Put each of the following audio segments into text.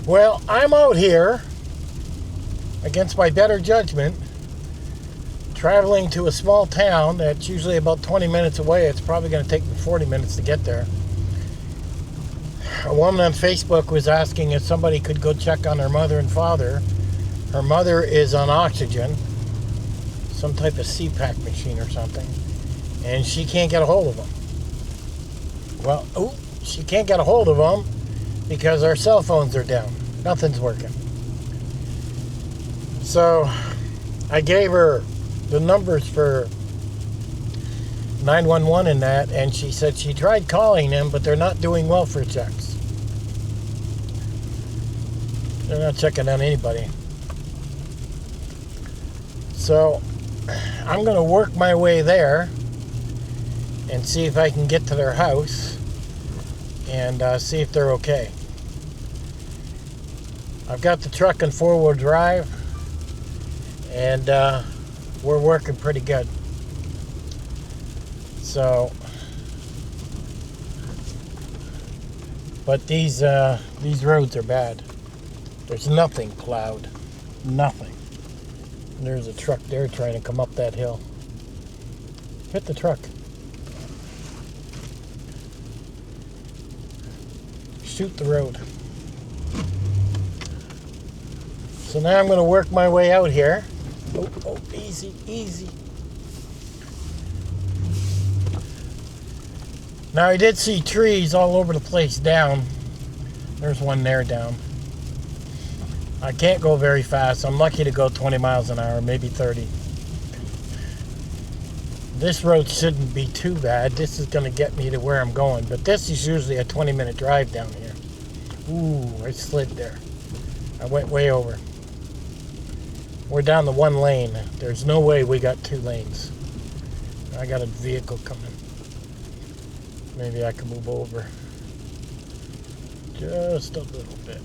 Well, I'm out here, against my better judgment, traveling to a small town that's usually about 20 minutes away. It's probably going to take me 40 minutes to get there. A woman on Facebook was asking if somebody could go check on her mother and father. Her mother is on oxygen, some type of CPAP machine or something, and she can't get a hold of them. Well, she can't get a hold of them because our cell phones are down. Nothing's working. So I gave her the numbers for 911 and that, and she said she tried calling them, but they're not doing well for checks. They're not checking on anybody. So I'm going to work my way there and see if I can get to their house and see if they're okay. I've got the truck in four-wheel drive, and we're working pretty good. So, but these roads are bad. There's nothing plowed, nothing. And there's a truck there trying to come up that hill. Hit the truck. Shoot the road. So now I'm going to work my way out here. Oh, easy, easy. Now I did see trees all over the place down. There's one there down. I can't go very fast. I'm lucky to go 20 miles an hour, maybe 30. This road shouldn't be too bad. This is going to get me to where I'm going. But this is usually a 20-minute drive down here. Ooh, I slid there. I went way over. We're down to one lane. There's no way we got two lanes. I got a vehicle coming. Maybe I can move over just a little bit.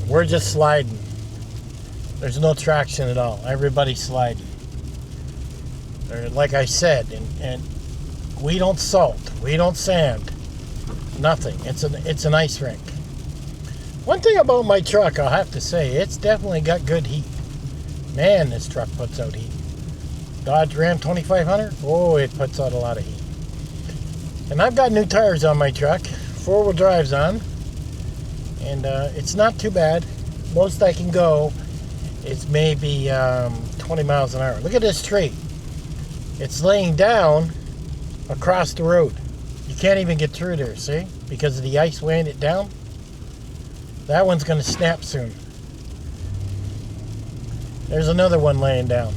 We're just sliding. There's no traction at all. Everybody's sliding. Like I said, and we don't salt, we don't sand, nothing. It's an ice rink. One thing about my truck, I'll have to say, it's definitely got good heat. Man, this truck puts out heat. Dodge Ram 2500, oh, it puts out a lot of heat. And I've got new tires on my truck, four-wheel drive's on, and it's not too bad. Most I can go is maybe 20 miles an hour. Look at this tree. It's laying down across the road. You can't even get through there, see? Because of the ice weighing it down. That one's going to snap soon. There's another one laying down.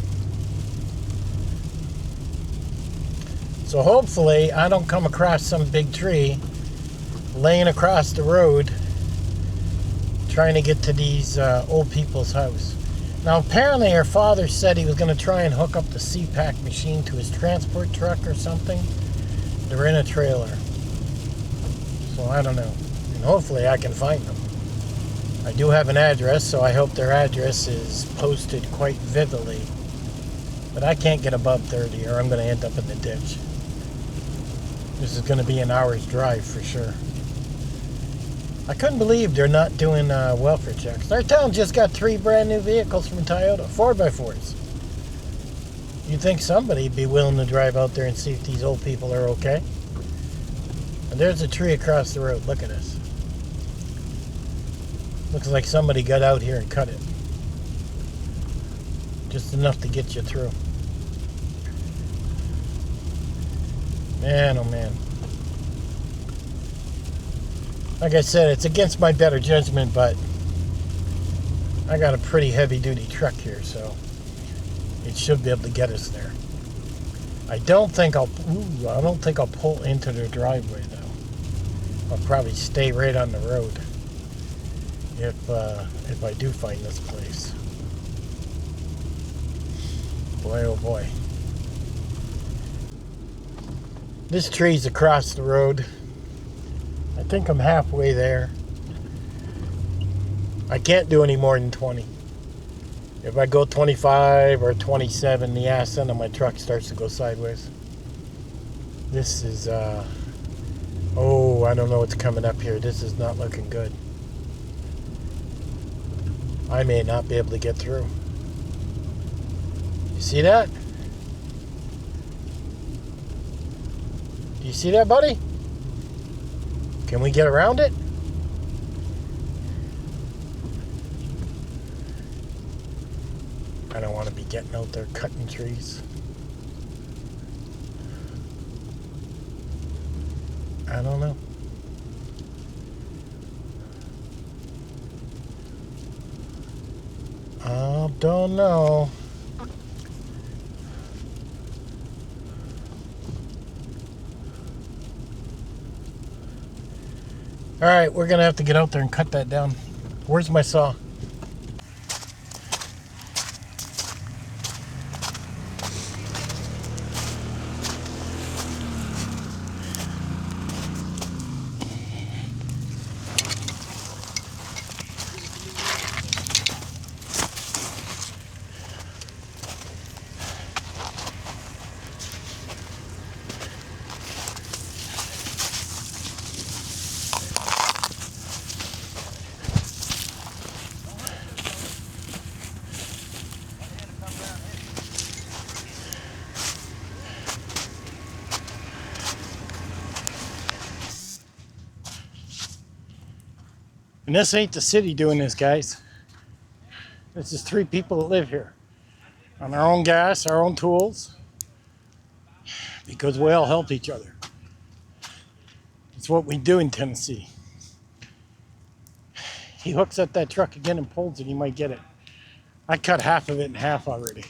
So hopefully I don't come across some big tree laying across the road trying to get to these old people's house. Now, apparently her father said he was going to try and hook up the CPAP machine to his transport truck or something. They're in a trailer. So I don't know. And hopefully I can find them. I do have an address, so I hope their address is posted quite vividly. But I can't get above 30 or I'm going to end up in the ditch. This is going to be an hour's drive for sure. I couldn't believe they're not doing welfare checks. Our town just got 3 brand new vehicles from Toyota, 4x4s. You'd think somebody'd be willing to drive out there and see if these old people are okay. And there's a tree across the road. Look at this. Looks like somebody got out here and cut it. Just enough to get you through. Man, oh man. Like I said, it's against my better judgment, but I got a pretty heavy-duty truck here, so it should be able to get us there. I don't think I'll pull into the driveway though. I'll probably stay right on the road if I do find this place. Boy, oh boy. This tree's across the road. I think I'm halfway there. I can't do any more than 20. If I go 25 or 27, the ass end of my truck starts to go sideways. This is, oh, I don't know what's coming up here. This is not looking good. I may not be able to get through. You see that? Do you see that, buddy? Can we get around it? I don't want to be getting out there cutting trees. I don't know. I don't know. All right, we're gonna have to get out there and cut that down. Where's my saw? And this ain't the city doing this, guys. This is 3 people that live here on our own gas, our own tools, because we all help each other. It's what we do in Tennessee. He hooks up that truck again and pulls it, he might get it. I cut half of it in half already.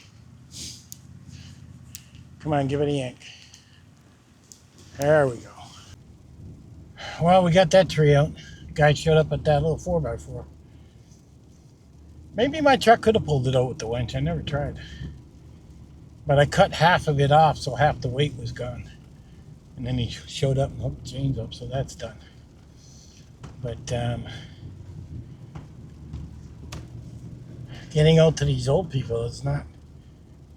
Come on, give it a yank. There we go. Well, we got that tree out. Guy showed up at that little 4x4. Maybe my truck could have pulled it out with the winch. I never tried. But I cut half of it off, so half the weight was gone. And then he showed up and hooked the chains up, so that's done. But getting out to these old people is not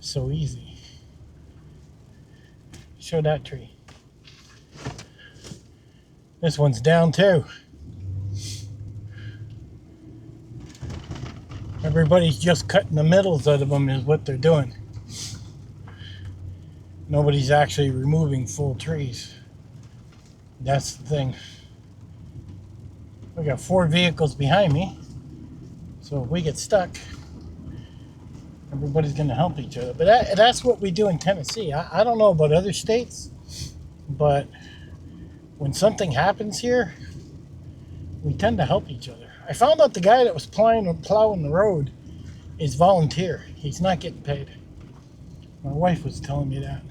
so easy. Show that tree. This one's down too. Everybody's just cutting the middles out of them is what they're doing. Nobody's actually removing full trees. That's the thing. We got 4 vehicles behind me. So if we get stuck, everybody's going to help each other. But that's what we do in Tennessee. I don't know about other states, but when something happens here, we tend to help each other. I found out the guy that was plowing the road is volunteer. He's not getting paid. My wife was telling me that.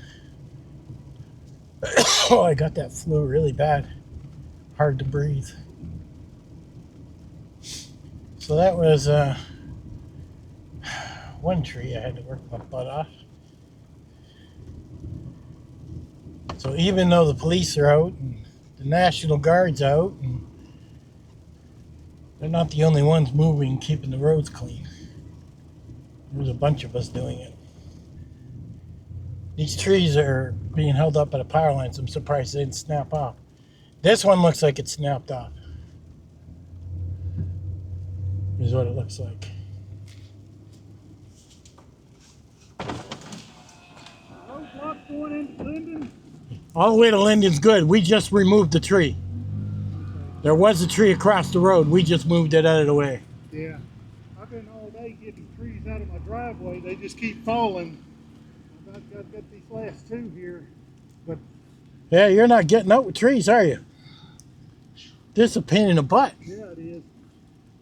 Oh, I got that flu really bad. Hard to breathe. So that was one tree I had to work my butt off. So even though the police are out and the National Guard's out, and they're not the only ones moving, keeping the roads clean. There's a bunch of us doing it. These trees are being held up by the power lines. I'm surprised they didn't snap off. This one looks like it snapped off. Is what it looks like. Roadblock going into Linden? All the way to Linden's good. We just removed the tree. There was a tree across the road. We just moved it out of the way. Yeah. I've been all day getting trees out of my driveway. They just keep falling. I've got these last 2 here. But Yeah, you're not getting out with trees, are you? This is a pain in the butt. yeah, it is.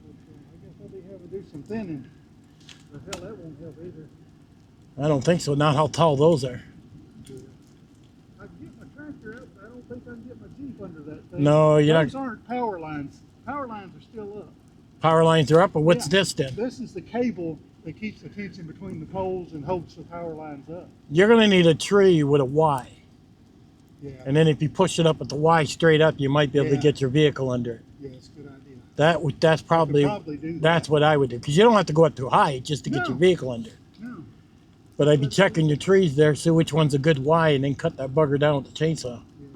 But, I guess I'll be having to do some thinning. But hell, that won't help either. I don't think so. Not how tall those are. I can get my tractor out, but I don't think I can get my Jeep under that thing. No, you're Those not. aren't power lines. Power lines are still up. Power lines are up, or what's Yeah. this then? This is the cable that keeps the tension between the poles and holds the power lines up. You're going to need a tree with a Y. Yeah. And then if you push it up at the Y straight up, you might be able to Yeah. get your vehicle under it. Yeah, it's a good idea. That's probably Do that's that. what I would do, because you don't have to go up too high just to get your No. vehicle under. No. But I'd be checking your trees there, see which one's a good Y, and then cut that bugger down with the chainsaw. Yeah.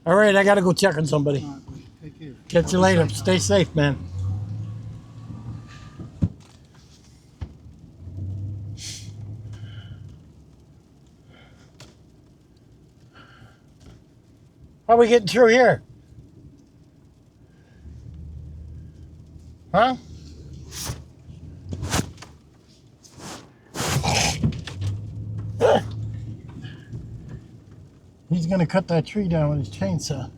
All right, I got to go check on somebody. All right, buddy. Take care. Catch you later. Stay safe, man. How are we getting through here? Huh? He's going to cut that tree down with his chainsaw.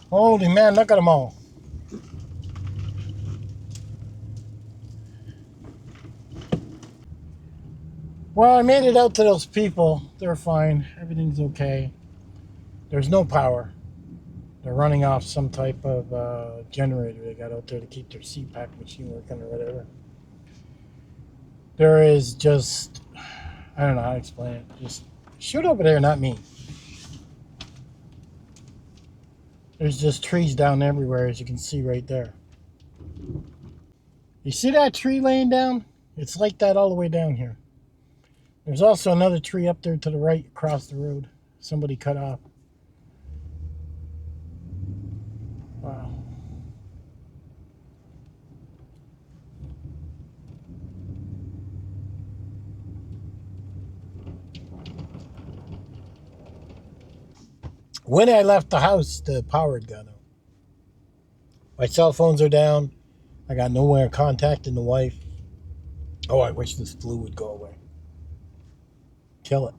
Holy man, look at them all. Well, I made it out to those people. They're fine. Everything's okay. There's no power. They're running off some type of generator they got out there to keep their CPAC machine working or whatever. There is just, I don't know how to explain it. Just shoot over there, not me. There's just trees down everywhere, as you can see right there. You see that tree laying down? It's like that all the way down here. There's also another tree up there to the right across the road. Somebody cut off. Wow. When I left the house, the power had gone out. My cell phones are down. I got nowhere contacting the wife. Oh, I wish this flu would go away. Kill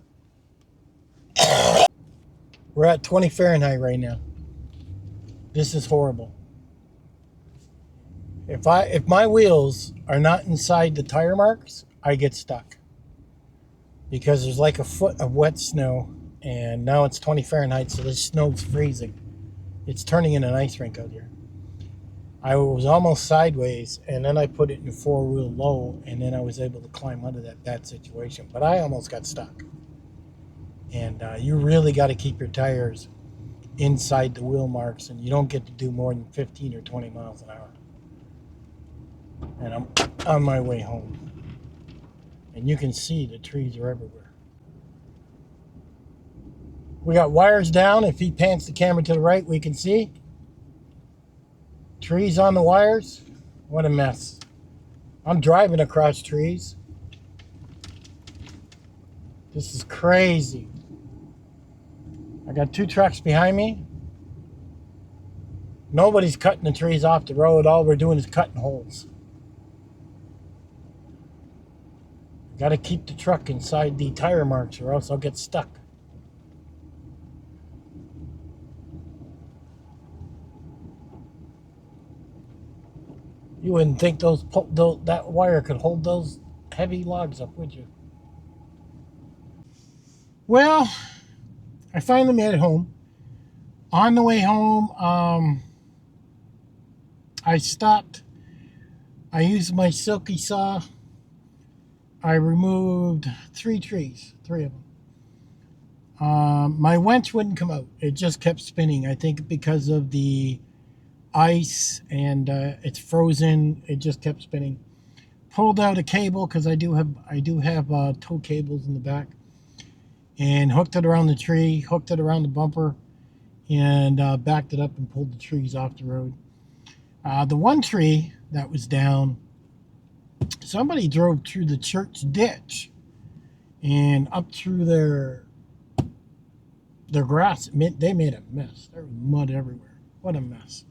it. We're at 20 Fahrenheit right now. This is horrible. If my wheels are not inside the tire marks, I get stuck. Because there's like a foot of wet snow, and now it's 20 Fahrenheit, so the snow's freezing. It's turning into an ice rink out here. I was almost sideways, and then I put it in four-wheel low, and then I was able to climb out of that bad situation. But I almost got stuck. And you really got to keep your tires inside the wheel marks, and you don't get to do more than 15 or 20 miles an hour. And I'm on my way home. And you can see the trees are everywhere. We got wires down. If he pans the camera to the right, we can see. Trees on the wires. What a mess. I'm driving across trees. This is crazy. I got two trucks behind me. Nobody's cutting the trees off the road. All we're doing is cutting holes. Got to keep the truck inside the tire marks or else I'll get stuck. You wouldn't think that wire could hold those heavy logs up, would you? Well, I finally made it home. On the way home, I stopped. I used my silky saw. I removed 3 trees, 3 of them. My winch wouldn't come out. It just kept spinning. I think because of the ice and it's frozen. It just kept spinning. Pulled out a cable because I do have tow cables in the back, and hooked it around the tree, hooked it around the bumper, and backed it up and pulled the trees off the road. The one tree that was down, somebody drove through the church ditch and up through their grass. They made a mess. There was mud everywhere. What a mess.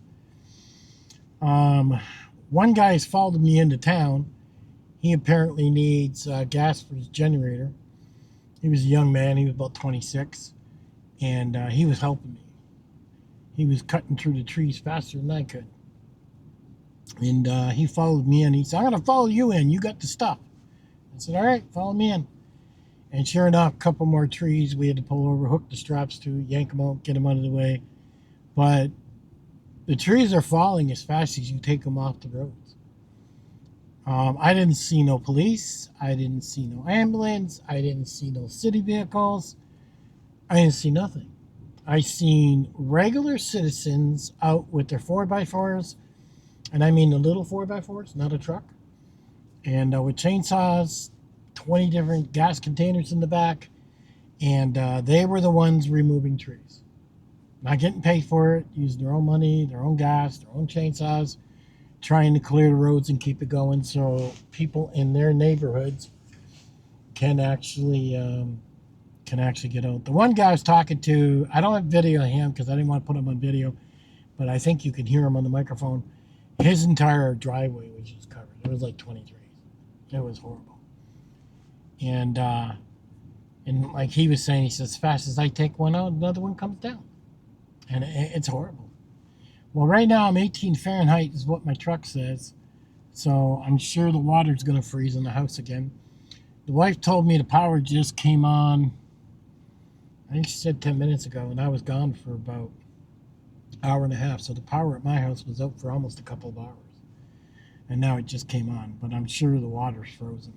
One guy's followed me into town. He apparently needs gas for his generator. He was a young man. He was about 26. And he was helping me. He was cutting through the trees faster than I could. And he followed me in. He said, I'm going to follow you in. You got the stuff. I said, all right, follow me in. And sure enough, a couple more trees we had to pull over, hook the straps to, yank them out, get them out of the way. But the trees are falling as fast as you take them off the roads. I didn't see no police. I didn't see no ambulance. I didn't see no city vehicles. I didn't see nothing. I seen regular citizens out with their 4x4s, and I mean the little 4x4s, not a truck, and with chainsaws, 20 different gas containers in the back, and they were the ones removing trees. Not getting paid for it, using their own money, their own gas, their own chainsaws, trying to clear the roads and keep it going so people in their neighborhoods can actually get out. The one guy I was talking to, I don't have video of him because I didn't want to put him on video, but I think you can hear him on the microphone. His entire driveway was just covered. It was like 20 trees. It was horrible. And like he was saying, he says, as fast as I take one out, another one comes down. And it's horrible. Well, right now I'm 18 Fahrenheit is what my truck says. So I'm sure the water's going to freeze in the house again. The wife told me the power just came on, I think she said 10 minutes ago, and I was gone for about an hour and a half. So the power at my house was out for almost a couple of hours. And now it just came on, but I'm sure the water's frozen.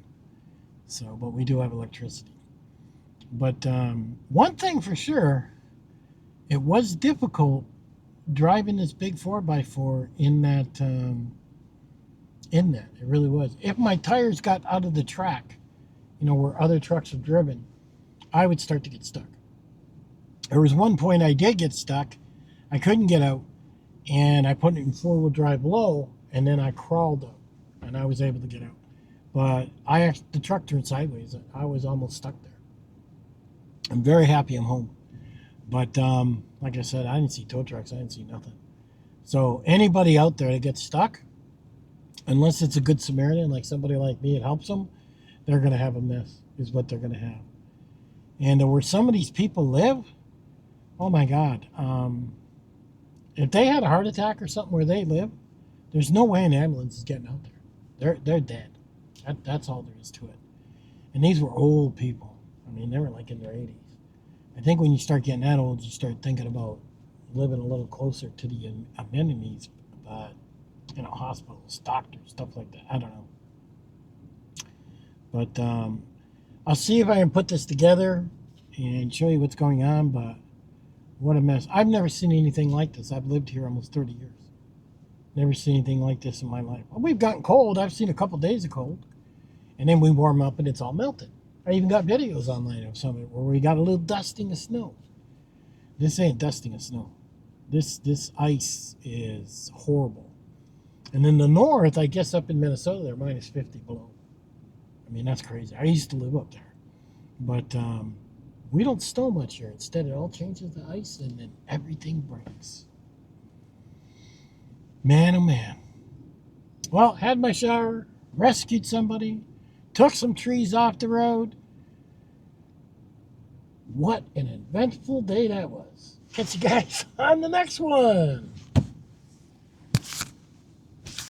So, but we do have electricity. But one thing for sure, it was difficult driving this big 4x4 in that. It really was. If my tires got out of the track, where other trucks have driven, I would start to get stuck. There was one point I did get stuck. I couldn't get out, and I put it in 4-wheel drive low, and then I crawled out, and I was able to get out. But the truck turned sideways. I was almost stuck there. I'm very happy I'm home. But like I said, I didn't see tow trucks. I didn't see nothing. So anybody out there that gets stuck, unless it's a good Samaritan, like somebody like me, it helps them, they're going to have a mess, is what they're going to have. And where some of these people live, oh my God, if they had a heart attack or something where they live, there's no way an ambulance is getting out there. They're dead. That's all there is to it. And these were old people. I mean, they were like in their 80s. I think when you start getting that old, you start thinking about living a little closer to the amenities, but hospitals, doctors, stuff like that. I don't know. But I'll see if I can put this together and show you what's going on, but what a mess. I've never seen anything like this. I've lived here almost 30 years. Never seen anything like this in my life. Well, we've gotten cold. I've seen a couple days of cold. And then we warm up and it's all melted. I even got videos online of some of it where we got a little dusting of snow. This ain't dusting of snow. This ice is horrible. And in the north, I guess up in Minnesota, they're minus 50 below. I mean, that's crazy. I used to live up there. But we don't snow much here. Instead, it all changes to ice and then everything breaks. Man, oh man. Well, had my shower, rescued somebody, took some trees off the road. What an eventful day that was. Catch you guys on the next one.